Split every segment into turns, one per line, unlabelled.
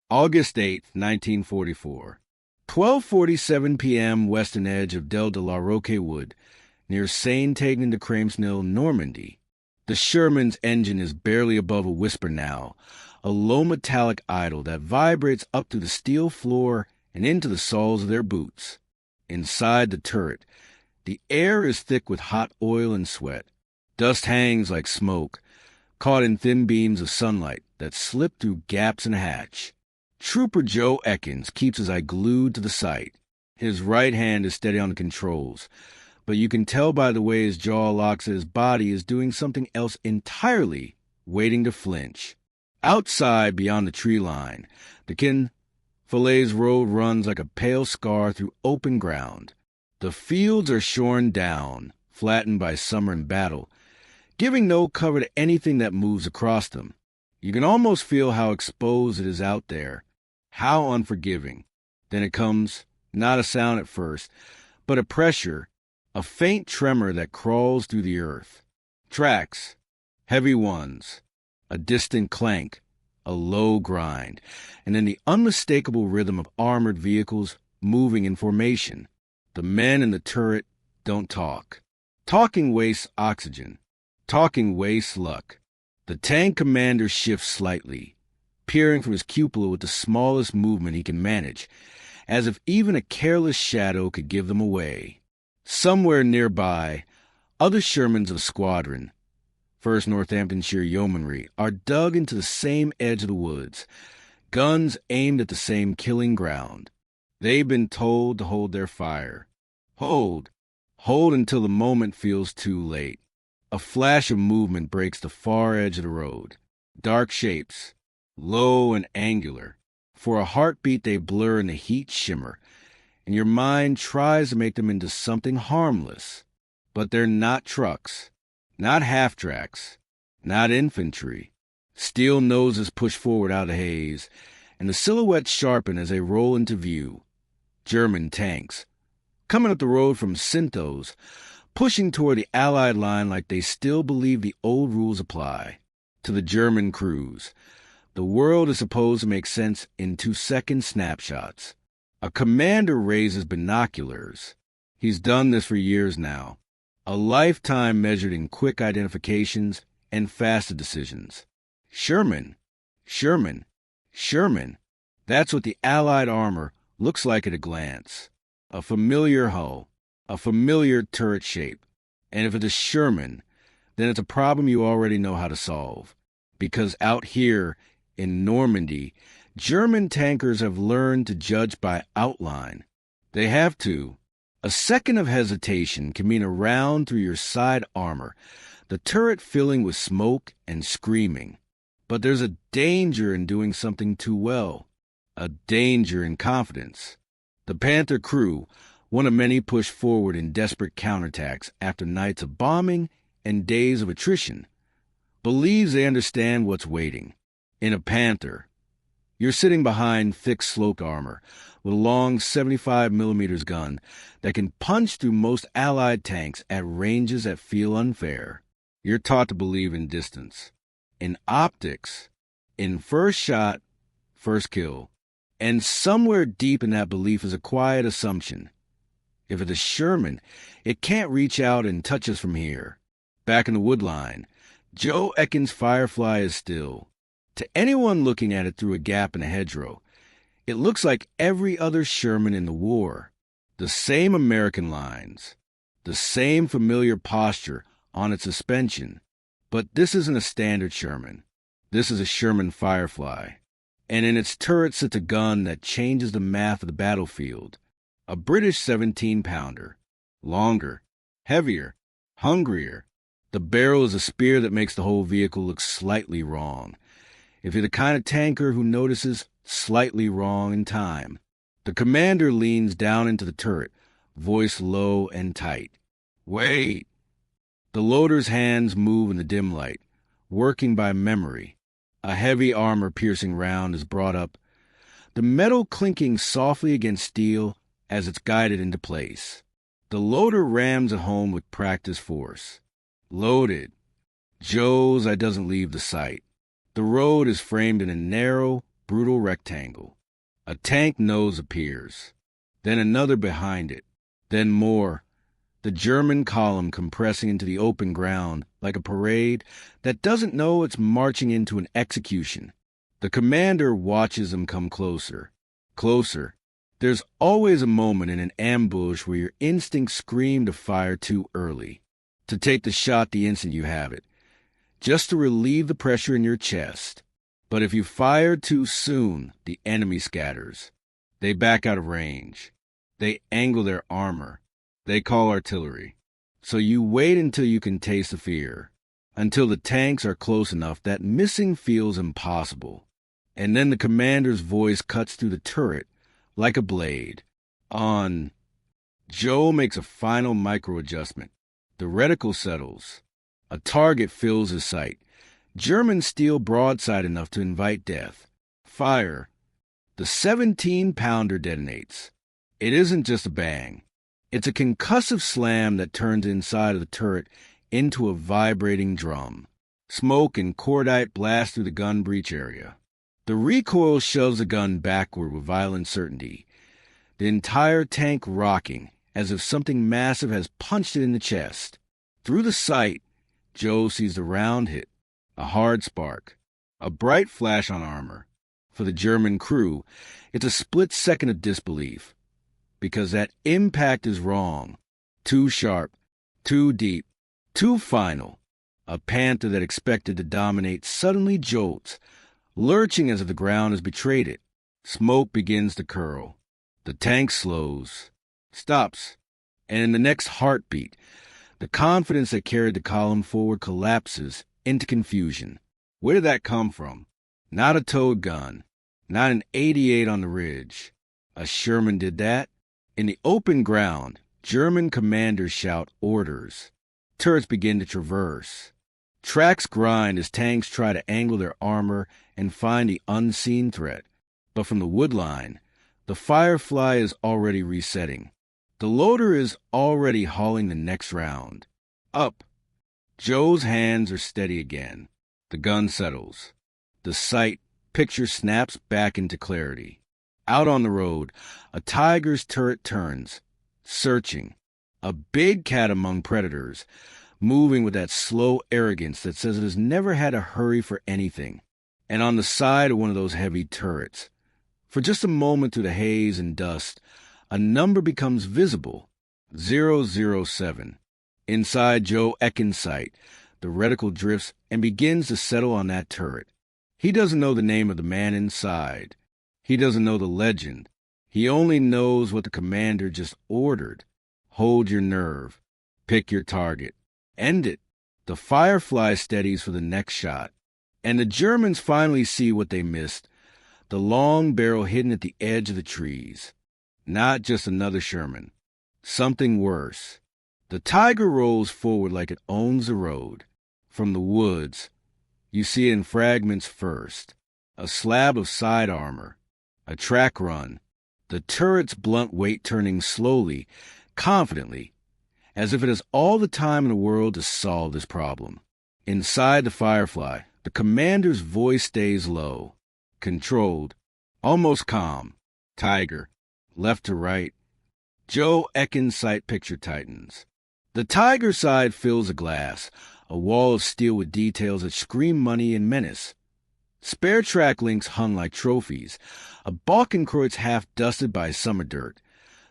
August 8, 1944. 12:47 p.m. western edge of Del de la Roque Wood, near Saint-Aignan-de-Cramesnil, Normandy. The Sherman's engine is barely above a whisper now, a low metallic idle that vibrates up through the steel floor and into the soles of their boots. Inside the turret, the air is thick with hot oil and sweat. Dust hangs like smoke, caught in thin beams of sunlight that slip through gaps in a hatch. Trooper Joe Ekins keeps his eye glued to the sight. His right hand is steady on the controls, but you can tell by the way his jaw locks that his body is doing something else entirely, waiting to flinch. Outside, beyond the tree line, the Kin-Falaise road runs like a pale scar through open ground. The fields are shorn down, flattened by summer and battle, giving no cover to anything that moves across them. You can almost feel how exposed it is out there, how unforgiving. Then it comes, not a sound at first, but a pressure, a faint tremor that crawls through the earth. Tracks, heavy ones, a distant clank, a low grind, and then the unmistakable rhythm of armored vehicles moving in formation. The men in the turret don't talk. Talking wastes oxygen. Talking wastes luck. The tank commander shifts slightly, peering from his cupola with the smallest movement he can manage, as if even a careless shadow could give them away. Somewhere nearby, other Shermans of the squadron, 1st Northamptonshire Yeomanry, are dug into the same edge of the woods, guns aimed at the same killing ground. They've been told to hold their fire. Hold until the moment feels too late. A flash of movement breaks the far edge of the road. Dark shapes, low and angular. For a heartbeat they blur in the heat shimmer, and your mind tries to make them into something harmless. But they're not trucks, not half-tracks, not infantry. Steel noses push forward out of the haze, and the silhouettes sharpen as they roll into view. German tanks, coming up the road from Sintos, pushing toward the Allied line like they still believe the old rules apply. To the German crews, the world is supposed to make sense in 2-second snapshots. A commander raises binoculars. He's done this for years now. A lifetime measured in quick identifications and faster decisions. Sherman. That's what the Allied armor looks like at a glance. A familiar hull. A familiar turret shape. And if it's a Sherman, then it's a problem you already know how to solve. Because out here in Normandy, German tankers have learned to judge by outline. They have to. A second of hesitation can mean a round through your side armor, the turret filling with smoke and screaming. But there's a danger in doing something too well. A danger in confidence. The Panther crew, one of many pushed forward in desperate counterattacks after nights of bombing and days of attrition, believes they understand what's waiting. In a Panther, you're sitting behind thick sloped armor with a long 75mm gun that can punch through most Allied tanks at ranges that feel unfair. You're taught to believe in distance, in optics, in first shot, first kill. And somewhere deep in that belief is a quiet assumption. If it's a Sherman, it can't reach out and touch us from here. Back in the woodline, Joe Ekins' Firefly is still. To anyone looking at it through a gap in a hedgerow, it looks like every other Sherman in the war. The same American lines, the same familiar posture on its suspension. But this isn't a standard Sherman. This is a Sherman Firefly. And in its turret sits a gun that changes the math of the battlefield. A British 17-pounder. Longer, heavier, hungrier. The barrel is a spear that makes the whole vehicle look slightly wrong. If you're the kind of tanker who notices slightly wrong in time. The commander leans down into the turret, voice low and tight. Wait! The loader's hands move in the dim light, working by memory. A heavy armor-piercing round is brought up, the metal clinking softly against steel as it's guided into place. The loader rams it home with practiced force. Loaded. Joe's eye doesn't leave the sight. The road is framed in a narrow, brutal rectangle. A tank nose appears, then another behind it, then more. The German column compressing into the open ground like a parade that doesn't know it's marching into an execution. The commander watches them come closer. Closer. There's always a moment in an ambush where your instincts scream to fire too early, to take the shot the instant you have it, just to relieve the pressure in your chest. But if you fire too soon, the enemy scatters. They back out of range. They angle their armor. They call artillery. So you wait until you can taste the fear, until the tanks are close enough that missing feels impossible. And then the commander's voice cuts through the turret like a blade. On. Joe makes a final micro-adjustment. The reticle settles. A target fills his sight. German steel broadside enough to invite death. Fire. The 17-pounder detonates. It isn't just a bang. It's a concussive slam that turns inside of the turret into a vibrating drum. Smoke and cordite blast through the gun breech area. The recoil shoves the gun backward with violent certainty, the entire tank rocking as if something massive has punched it in the chest. Through the sight, Joe sees the round hit, a hard spark, a bright flash on armor. For the German crew, it's a split second of disbelief, because that impact is wrong, too sharp, too deep, too final. A Panther that expected to dominate suddenly jolts, lurching as if the ground has betrayed it. Smoke begins to curl. The tank slows, stops, and in the next heartbeat, the confidence that carried the column forward collapses into confusion. Where did that come from? Not a towed gun, not an 88 on the ridge. A Sherman did that? In the open ground, German commanders shout orders. Turrets begin to traverse. Tracks grind as tanks try to angle their armor and find the unseen threat. But from the woodline, the Firefly is already resetting. The loader is already hauling the next round. Up. Joe's hands are steady again. The gun settles. The sight picture snaps back into clarity. Out on the road, a Tiger's turret turns, searching. A big cat among predators, moving with that slow arrogance that says it has never had to hurry for anything. And on the side of one of those heavy turrets, for just a moment through the haze and dust, a number becomes visible, 007. Inside Joe Ekins' sight, the reticle drifts and begins to settle on that turret. He doesn't know the name of the man inside. He doesn't know the legend. He only knows what the commander just ordered. Hold your nerve. Pick your target. End it. The Firefly steadies for the next shot. And the Germans finally see what they missed. The long barrel hidden at the edge of the trees. Not just another Sherman. Something worse. The Tiger rolls forward like it owns the road. From the woods, you see it in fragments first. A slab of side armor. A track run. The turret's blunt weight turning slowly, confidently, as if it has all the time in the world to solve this problem. Inside the Firefly, the commander's voice stays low, controlled, almost calm. Tiger, left to right. Joe Ekins' sight picture tightens. The Tiger side fills a glass, a wall of steel with details that scream money and menace. Spare track links hung like trophies, a Balkenkreuz half dusted by summer dirt,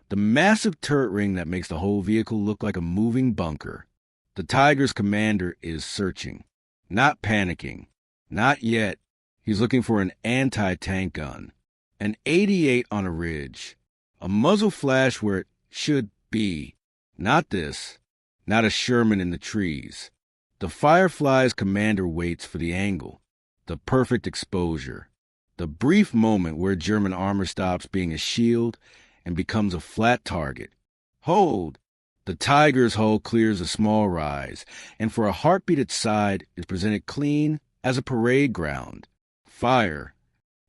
the massive turret ring that makes the whole vehicle look like a moving bunker. The Tiger's commander is searching, not panicking, not yet. He's looking for an anti-tank gun, an 88 on a ridge, a muzzle flash where it should be. Not this, not a Sherman in the trees. The Firefly's commander waits for the angle, the perfect exposure, the brief moment where German armor stops being a shield and becomes a flat target. Hold! The Tiger's hull clears a small rise, and for a heartbeat its side is presented clean as a parade ground. Fire!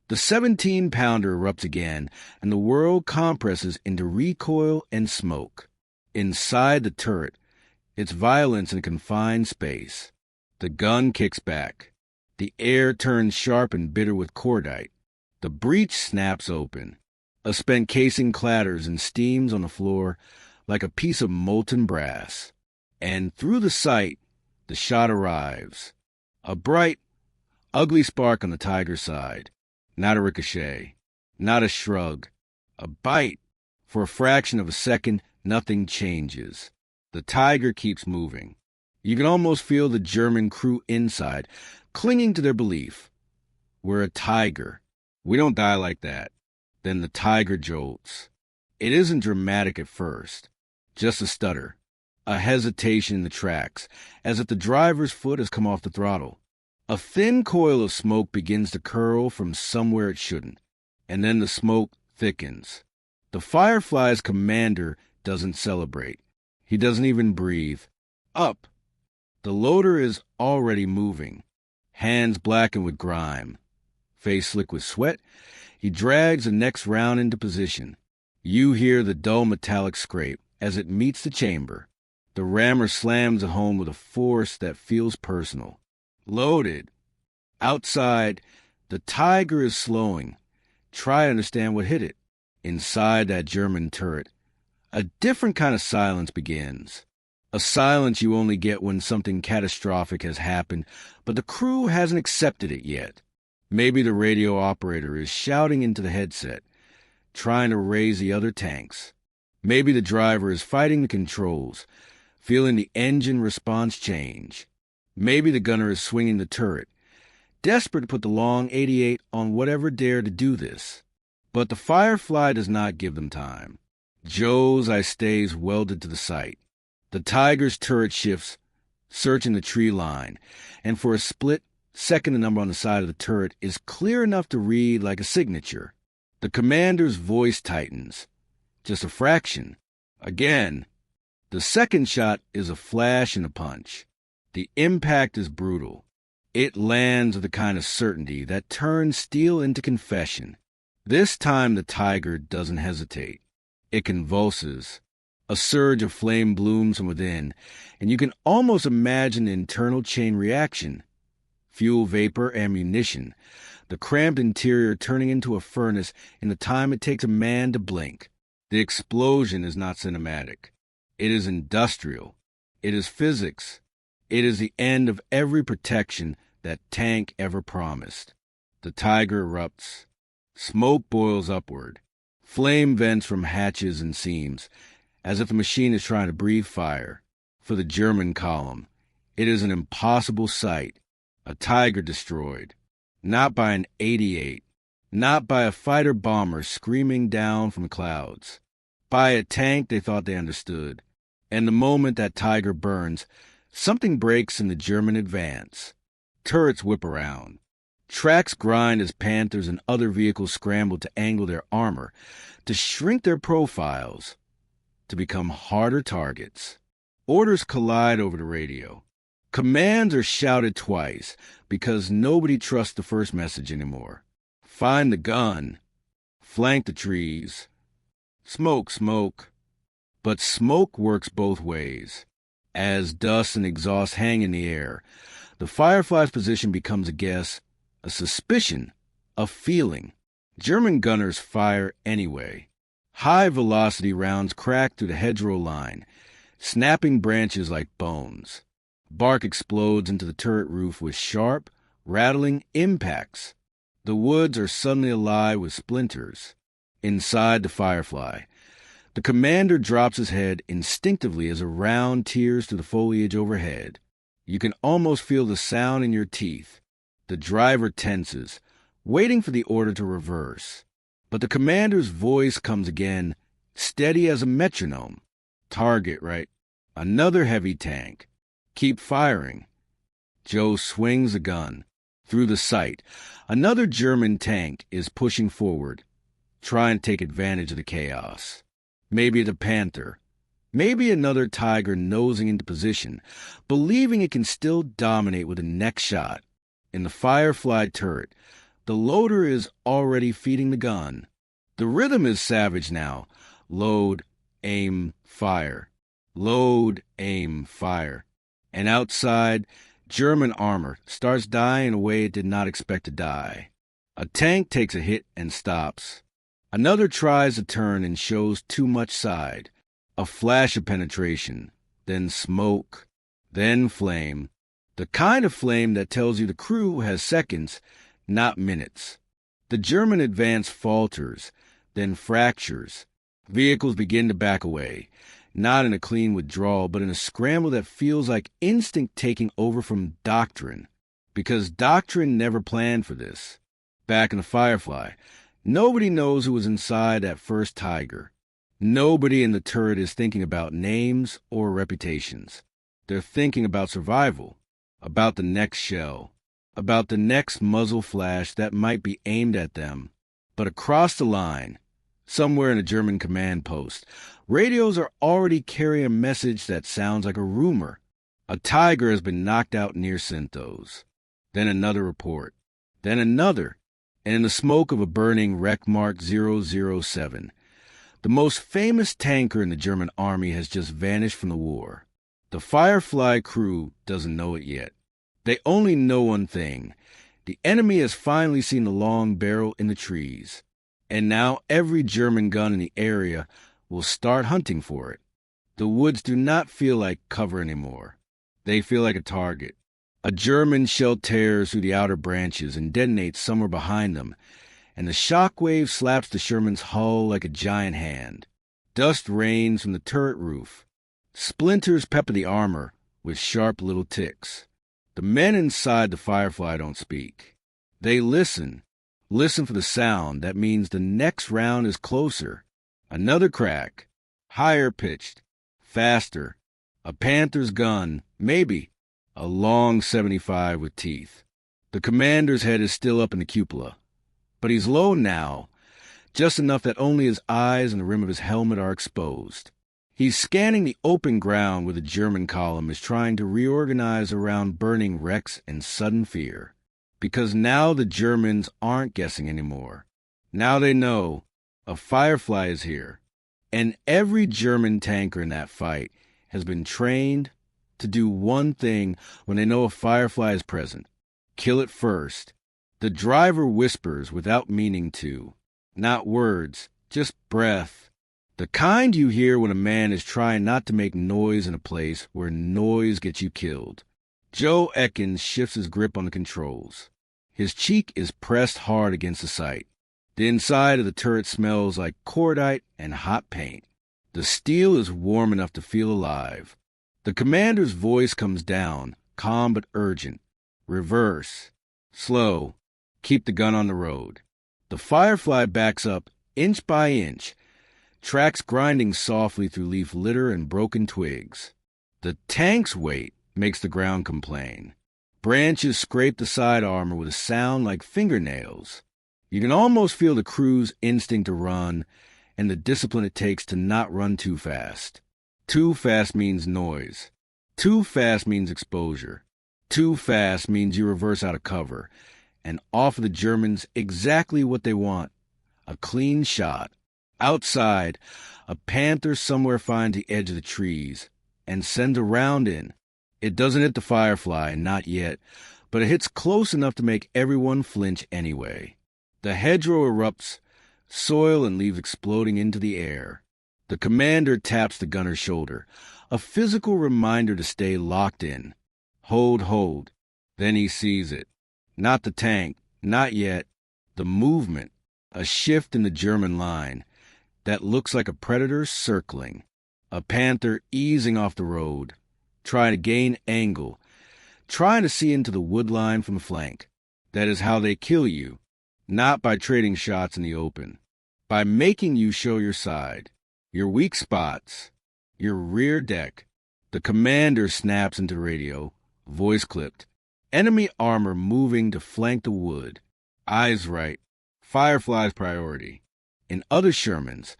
The 17-pounder erupts again, and the world compresses into recoil and smoke. Inside the turret, its violence in a confined space. The gun kicks back. The air turns sharp and bitter with cordite. The breech snaps open. A spent casing clatters and steams on the floor like a piece of molten brass. And through the sight, the shot arrives. A bright, ugly spark on the Tiger's side. Not a ricochet. Not a shrug. A bite. For a fraction of a second, nothing changes. The Tiger keeps moving. You can almost feel the German crew inside, clinging to their belief. We're a Tiger. We don't die like that. Then the Tiger jolts. It isn't dramatic at first. Just a stutter. A hesitation in the tracks, as if the driver's foot has come off the throttle. A thin coil of smoke begins to curl from somewhere it shouldn't, and then the smoke thickens. The Firefly's commander doesn't celebrate. He doesn't even breathe. Up! The loader is already moving. Hands blackened with grime. Face slick with sweat, he drags the next round into position. You hear the dull metallic scrape as it meets the chamber. The rammer slams it home with a force that feels personal. Loaded. Outside, the Tiger is slowing. Try to understand what hit it. Inside that German turret, a different kind of silence begins. A silence you only get when something catastrophic has happened, but the crew hasn't accepted it yet. Maybe the radio operator is shouting into the headset, trying to raise the other tanks. Maybe the driver is fighting the controls, feeling the engine response change. Maybe the gunner is swinging the turret, desperate to put the long 88 on whatever dared to do this. But the Firefly does not give them time. Joe's eye stays welded to the sight. The Tiger's turret shifts, searching the tree line, and for a split second the number on the side of the turret is clear enough to read like a signature. The commander's voice tightens. Just a fraction. Again. The second shot is a flash and a punch. The impact is brutal. It lands with a kind of certainty that turns steel into confession. This time the Tiger doesn't hesitate. It convulses. A surge of flame blooms from within, and you can almost imagine the internal chain reaction. Fuel vapor, ammunition, the cramped interior turning into a furnace in the time it takes a man to blink. The explosion is not cinematic. It is industrial. It is physics. It is the end of every protection that tank ever promised. The Tiger erupts. Smoke boils upward. Flame vents from hatches and seams, as if the machine is trying to breathe fire. For the German column, it is an impossible sight. A Tiger destroyed. Not by an 88. Not by a fighter-bomber screaming down from the clouds. By a tank they thought they understood. And the moment that Tiger burns, something breaks in the German advance. Turrets whip around. Tracks grind as Panthers and other vehicles scramble to angle their armor, to shrink their profiles, to become harder targets. Orders collide over the radio. Commands are shouted twice, because nobody trusts the first message anymore. Find the gun. Flank the trees. Smoke, smoke. But smoke works both ways. As dust and exhaust hang in the air, the Firefly's position becomes a guess, a suspicion, a feeling. German gunners fire anyway. High-velocity rounds crack through the hedgerow line, snapping branches like bones. Bark explodes into the turret roof with sharp, rattling impacts. The woods are suddenly alive with splinters. Inside the Firefly, the commander drops his head instinctively as a round tears through the foliage overhead. You can almost feel the sound in your teeth. The driver tenses, waiting for the order to reverse. But the commander's voice comes again, steady as a metronome. Target, right? Another heavy tank. Keep firing. Joe swings a gun. Through the sight, another German tank is pushing forward, trying to take advantage of the chaos. Maybe the Panther. Maybe another Tiger nosing into position, believing it can still dominate with the next shot. In the Firefly turret, the loader is already feeding the gun. The rhythm is savage now. Load, aim, fire. Load, aim, fire. And outside, German armor starts dying in a way it did not expect to die. A tank takes a hit and stops. Another tries to turn and shows too much side. A flash of penetration, then smoke, then flame. The kind of flame that tells you the crew has seconds, not minutes. The German advance falters, then fractures. Vehicles begin to back away, not in a clean withdrawal, but in a scramble that feels like instinct taking over from doctrine, because doctrine never planned for this. Back in the Firefly, nobody knows who was inside that first Tiger. Nobody in the turret is thinking about names or reputations. They're thinking about survival, about the next shell, about the next muzzle flash that might be aimed at them. But across the line, somewhere in a German command post, radios are already carrying a message that sounds like a rumor. A Tiger has been knocked out near Sintos. Then another report. Then another. And in the smoke of a burning wreck marked 007, the most famous tanker in the German army has just vanished from the war. The Firefly crew doesn't know it yet. They only know one thing. The enemy has finally seen the long barrel in the trees. And now every German gun in the area will start hunting for it. The woods do not feel like cover anymore. They feel like a target. A German shell tears through the outer branches and detonates somewhere behind them, and the shockwave slaps the Sherman's hull like a giant hand. Dust rains from the turret roof. Splinters pepper the armor with sharp little ticks. The men inside the Firefly don't speak. They listen for the sound that means the next round is closer. Another crack, higher pitched, faster. A Panther's gun, maybe. A long 75 with teeth. The commander's head is still up in the cupola, but he's low now, just enough that only his eyes and the rim of his helmet are exposed. He's scanning the open ground where the German column is trying to reorganize around burning wrecks and sudden fear. Because now the Germans aren't guessing anymore. Now they know a Firefly is here. And every German tanker in that fight has been trained to do one thing when they know a Firefly is present. Kill it first. The driver whispers without meaning to. Not words, just breath. The kind you hear when a man is trying not to make noise in a place where noise gets you killed. Joe Ekins shifts his grip on the controls. His cheek is pressed hard against the sight. The inside of the turret smells like cordite and hot paint. The steel is warm enough to feel alive. The commander's voice comes down, calm but urgent. Reverse. Slow. Keep the gun on the road. The Firefly backs up inch by inch, tracks grinding softly through leaf litter and broken twigs. The tank's weight makes the ground complain. Branches scrape the side armor with a sound like fingernails. You can almost feel the crew's instinct to run and the discipline it takes to not run too fast. Too fast means noise. Too fast means exposure. Too fast means you reverse out of cover and offer the Germans exactly what they want, a clean shot. Outside, a Panther somewhere finds the edge of the trees and sends a round in. It doesn't hit the Firefly, not yet, but it hits close enough to make everyone flinch anyway. The hedgerow erupts, soil and leaves exploding into the air. The commander taps the gunner's shoulder, a physical reminder to stay locked in. Hold. Then he sees it. Not the tank, not yet. The movement, a shift in the German line that looks like a predator circling. A Panther easing off the road, trying to gain angle, trying to see into the wood line from the flank. That is how they kill you, not by trading shots in the open, by making you show your side. Your weak spots, your rear deck. The commander snaps into the radio, voice clipped. Enemy armor moving to flank the wood. Eyes right. Firefly's priority. In other Shermans,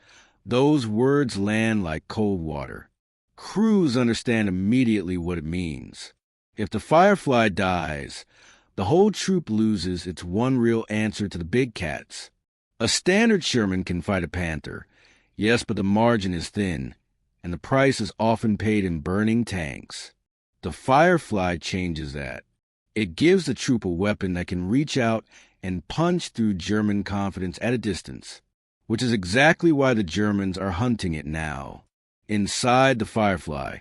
those words land like cold water. Crews understand immediately what it means. If the Firefly dies, the whole troop loses its one real answer to the big cats. A standard Sherman can fight a Panther. Yes, but the margin is thin, and the price is often paid in burning tanks. The Firefly changes that. It gives the troop a weapon that can reach out and punch through German confidence at a distance, which is exactly why the Germans are hunting it now. Inside the Firefly,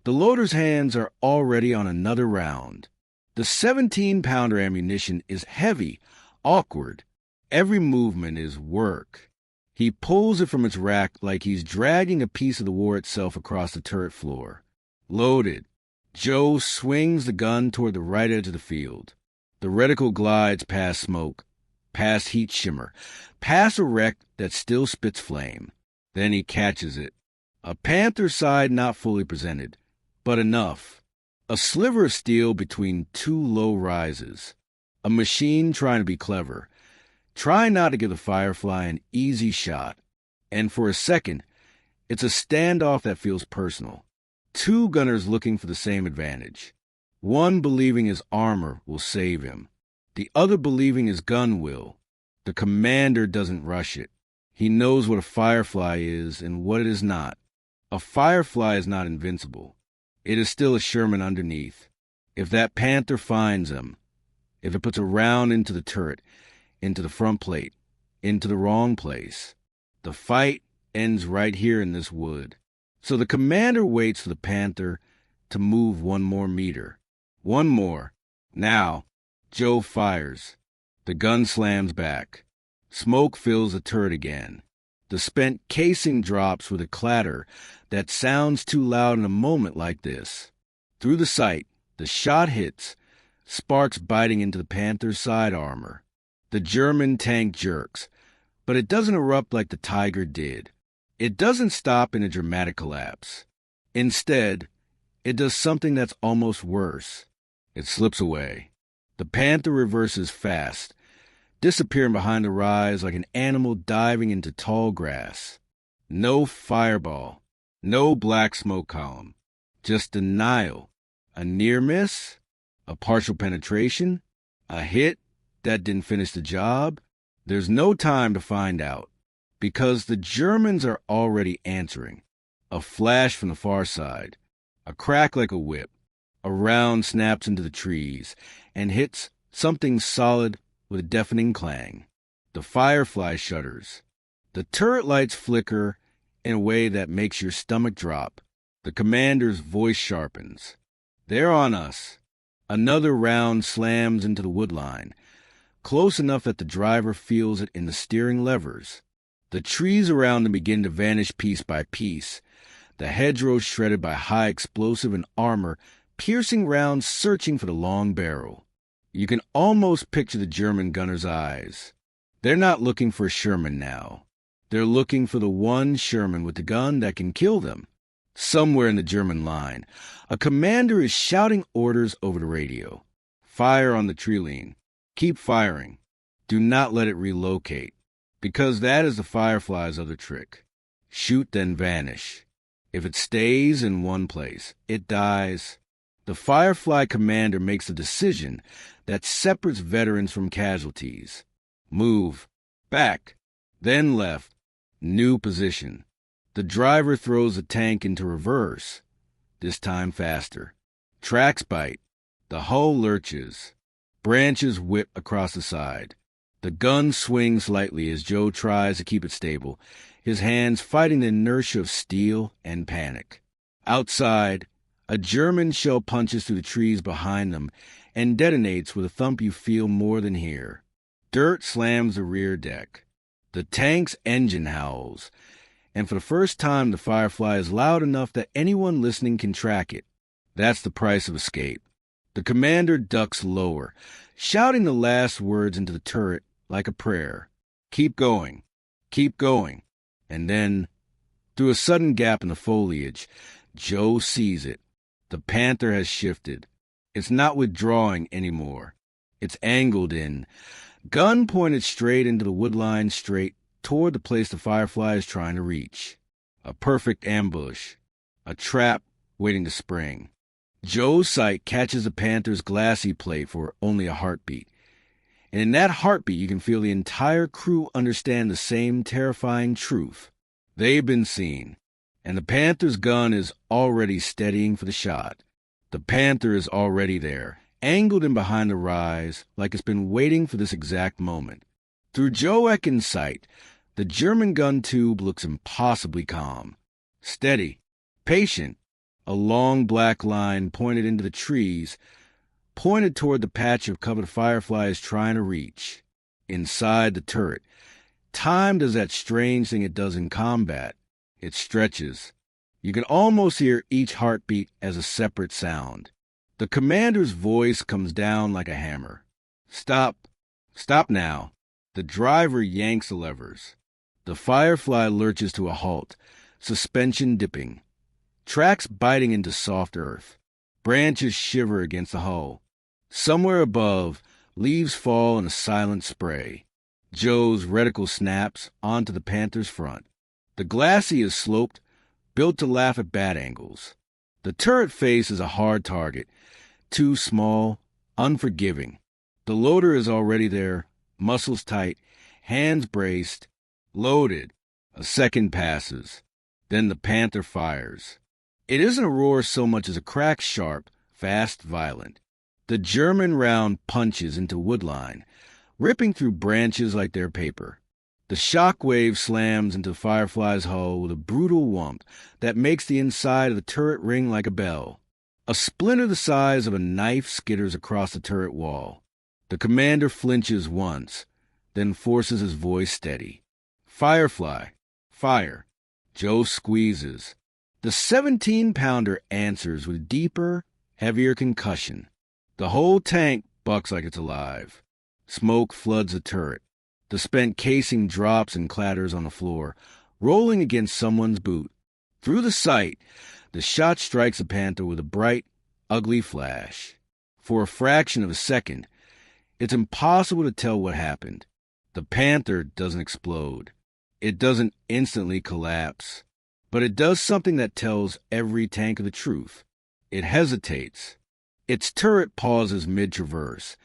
the loader's hands are already on another round. The 17-pounder ammunition is heavy, awkward. Every movement is work. He pulls it from its rack like he's dragging a piece of the war itself across the turret floor. Loaded, Joe swings the gun toward the right edge of the field. The reticle glides past smoke, past heat shimmer, past a wreck that still spits flame. Then he catches it. A Panther side not fully presented, but enough. A sliver of steel between two low rises. A machine trying to be clever, trying not to give the Firefly an easy shot. And for a second, it's a standoff that feels personal. Two gunners looking for the same advantage. One believing his armor will save him. The other believing his gun will. The commander doesn't rush it. He knows what a Firefly is and what it is not. A Firefly is not invincible. It is still a Sherman underneath. If that Panther finds him, if it puts a round into the turret, into the front plate, into the wrong place, the fight ends right here in this wood. So the commander waits for the Panther to move one more meter. One more. Now, Joe fires. The gun slams back. Smoke fills the turret again. The spent casing drops with a clatter that sounds too loud in a moment like this. Through the sight, the shot hits, sparks biting into the Panther's side armor. The German tank jerks, but it doesn't erupt like the Tiger did. It doesn't stop in a dramatic collapse. Instead, it does something that's almost worse. It slips away. The Panther reverses fast, disappearing behind the rise like an animal diving into tall grass. No fireball, no black smoke column, just denial. A near miss, a partial penetration, a hit that didn't finish the job. There's no time to find out, because the Germans are already answering. A flash from the far side, a crack like a whip. A round snaps into the trees and hits something solid with a deafening clang. The Firefly shudders. The turret lights flicker in a way that makes your stomach drop. The commander's voice sharpens. They're on us. Another round slams into the woodline, close enough that the driver feels it in the steering levers. The trees around them begin to vanish piece by piece, the hedgerows shredded by high explosive and armor piercing rounds searching for the long barrel. You can almost picture the German gunner's eyes. They're not looking for a Sherman now. They're looking for the one Sherman with the gun that can kill them. Somewhere in the German line, a commander is shouting orders over the radio. Fire on the Trilene. Keep firing. Do not let it relocate, because that is the Firefly's other trick. Shoot, then vanish. If it stays in one place, it dies. The Firefly commander makes a decision that separates veterans from casualties. Move. Back. Then left. New position. The driver throws the tank into reverse, this time faster. Tracks bite. The hull lurches. Branches whip across the side. The gun swings slightly as Joe tries to keep it stable, his hands fighting the inertia of steel and panic. Outside, a German shell punches through the trees behind them and detonates with a thump you feel more than hear. Dirt slams the rear deck. The tank's engine howls, and for the first time the Firefly is loud enough that anyone listening can track it. That's the price of escape. The commander ducks lower, shouting the last words into the turret like a prayer. Keep going. Keep going. And then, through a sudden gap in the foliage, Joe sees it. The Panther has shifted. It's not withdrawing anymore. It's angled in, gun pointed straight into the woodline, straight toward the place the Firefly is trying to reach. A perfect ambush. A trap waiting to spring. Joe's sight catches the Panther's glassy plate for only a heartbeat. And in that heartbeat you can feel the entire crew understand the same terrifying truth. They've been seen. And the Panther's gun is already steadying for the shot. The Panther is already there, angled in behind the rise like it's been waiting for this exact moment. Through Joe Ekins' sight, the German gun tube looks impossibly calm. Steady, patient, a long black line pointed into the trees, pointed toward the patch of cover the Firefly is trying to reach. Inside the turret, time does that strange thing it does in combat. It stretches. You can almost hear each heartbeat as a separate sound. The commander's voice comes down like a hammer. Stop. Stop now. The driver yanks the levers. The Firefly lurches to a halt, suspension dipping. Tracks biting into soft earth. Branches shiver against the hull. Somewhere above, leaves fall in a silent spray. Joe's reticle snaps onto the Panther's front. The glacis is sloped, built to laugh at bad angles. The turret face is a hard target, too small, unforgiving. The loader is already there, muscles tight, hands braced, loaded. A second passes. Then the Panther fires. It isn't a roar so much as a crack, sharp, fast, violent. The German round punches into woodline, ripping through branches like they're paper. The shock wave slams into the Firefly's hull with a brutal whump that makes the inside of the turret ring like a bell. A splinter the size of a knife skitters across the turret wall. The commander flinches once, then forces his voice steady. Firefly, fire. Joe squeezes. The 17-pounder answers with deeper, heavier concussion. The whole tank bucks like it's alive. Smoke floods the turret. The spent casing drops and clatters on the floor, rolling against someone's boot. Through the sight, the shot strikes the Panther with a bright, ugly flash. For a fraction of a second, it's impossible to tell what happened. The Panther doesn't explode. It doesn't instantly collapse. But it does something that tells every tanker the truth. It hesitates. Its turret pauses mid-traverse,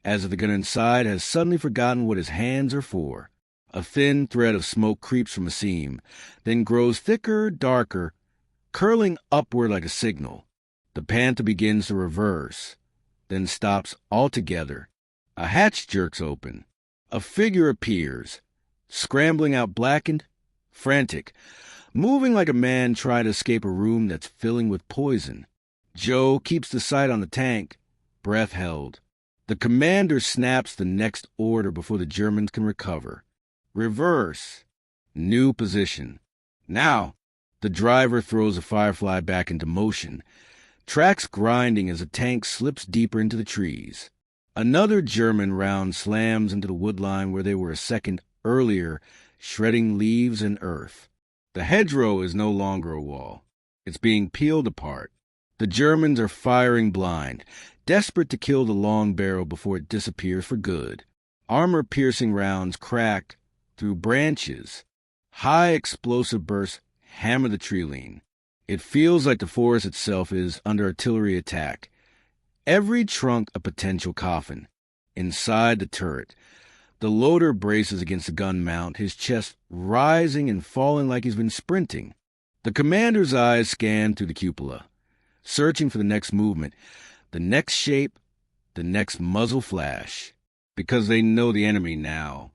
as if the gunner inside has suddenly forgotten what his hands are for. A thin thread of smoke creeps from a seam, then grows thicker, darker, curling upward like a signal. The Panther begins to reverse, then stops altogether. A hatch jerks open. A figure appears, scrambling out blackened, frantic, moving like a man trying to escape a room that's filling with poison. Joe keeps the sight on the tank, breath held. The commander snaps the next order before the Germans can recover. Reverse. New position. Now, the driver throws the Firefly back into motion, tracks grinding as the tank slips deeper into the trees. Another German round slams into the woodline where they were a second earlier, shredding leaves and earth. The hedgerow is no longer a wall. It's being peeled apart. The Germans are firing blind, desperate to kill the long barrel before it disappears for good. Armor-piercing rounds crack through branches. High explosive bursts hammer the tree line. It feels like the forest itself is under artillery attack. Every trunk a potential coffin. Inside the turret, the loader braces against the gun mount, his chest rising and falling like he's been sprinting. The commander's eyes scan through the cupola, searching for the next movement, the next shape, the next muzzle flash. Because they know the enemy now.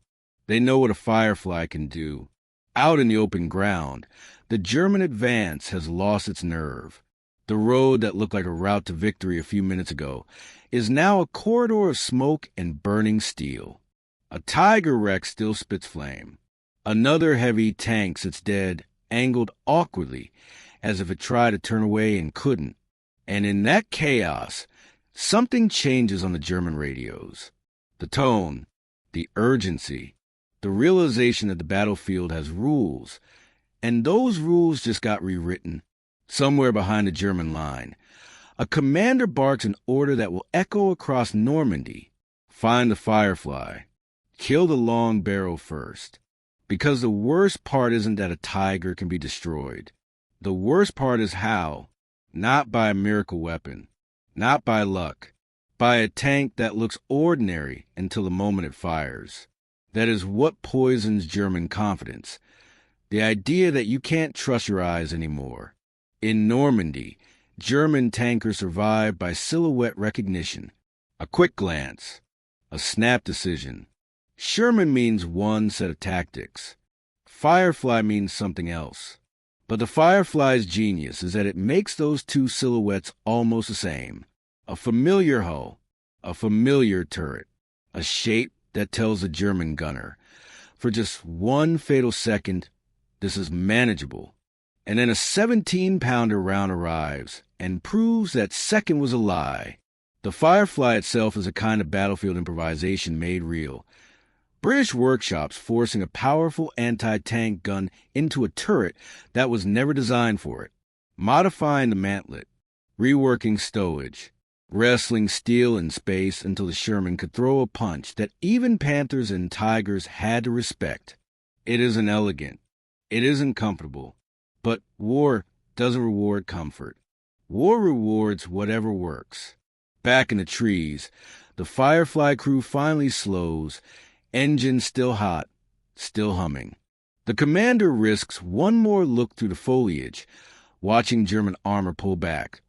They know what a Firefly can do. Out in the open ground, the German advance has lost its nerve. The road that looked like a route to victory a few minutes ago is now a corridor of smoke and burning steel. A Tiger wreck still spits flame. Another heavy tank sits dead, angled awkwardly, as if it tried to turn away and couldn't. And in that chaos, something changes on the German radios. The tone, the urgency, the realization that the battlefield has rules, and those rules just got rewritten. Somewhere behind the German line, a commander barks an order that will echo across Normandy. Find the Firefly. Kill the long barrel first. Because the worst part isn't that a Tiger can be destroyed. The worst part is how. Not by a miracle weapon. Not by luck. By a tank that looks ordinary until the moment it fires. That is what poisons German confidence. The idea that you can't trust your eyes anymore. In Normandy, German tankers survived by silhouette recognition. A quick glance, a snap decision. Sherman means one set of tactics. Firefly means something else. But the Firefly's genius is that it makes those two silhouettes almost the same. A familiar hull, a familiar turret, a shape that tells the German gunner, for just one fatal second, this is manageable. And then a 17-pounder round arrives and proves that second was a lie. The Firefly itself is a kind of battlefield improvisation made real. British workshops forcing a powerful anti-tank gun into a turret that was never designed for it, modifying the mantlet, reworking stowage, wrestling steel in space until the Sherman could throw a punch that even Panthers and Tigers had to respect. It isn't elegant. It isn't comfortable. But war doesn't reward comfort. War rewards whatever works. Back in the trees, the Firefly crew finally slows, engine still hot, still humming. The commander risks one more look through the foliage, watching German armor pull back,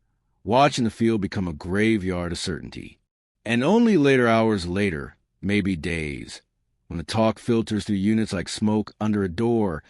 watching the field become a graveyard of certainty. And only later hours later, maybe days, when the talk filters through units like smoke under a door,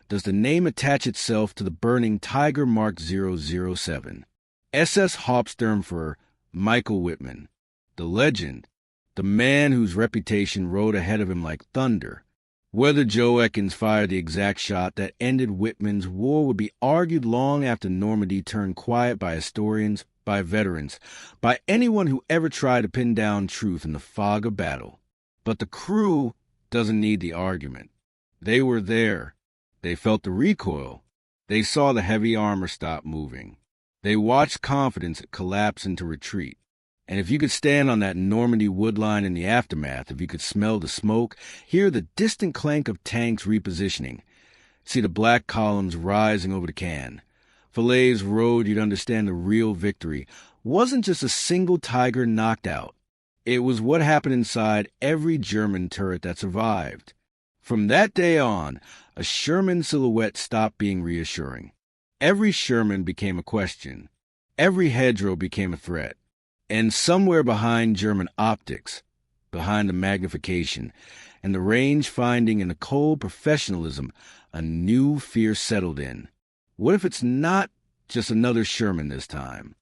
does the name attach itself to the burning Tiger Mark 007. SS-Hauptsturmführer Michael Wittmann, the legend, the man whose reputation rode ahead of him like thunder. Whether Joe Ekins fired the exact shot that ended Wittmann's war would be argued long after Normandy turned quiet by historians, by veterans, by anyone who ever tried to pin down truth in the fog of battle. But the crew doesn't need the argument. They were there. They felt the recoil. They saw the heavy armor stop moving. They watched confidence collapse into retreat. And if you could stand on that Normandy woodline in the aftermath, if you could smell the smoke, hear the distant clank of tanks repositioning, see the black columns rising over the Cannes, Falaise Road, you'd understand the real victory wasn't just a single Tiger knocked out. It was what happened inside every German turret that survived. From that day on, a Sherman silhouette stopped being reassuring. Every Sherman became a question. Every hedgerow became a threat. And somewhere behind German optics, behind the magnification, and the range-finding and the cold professionalism, a new fear settled in. What if it's not just another Sherman this time?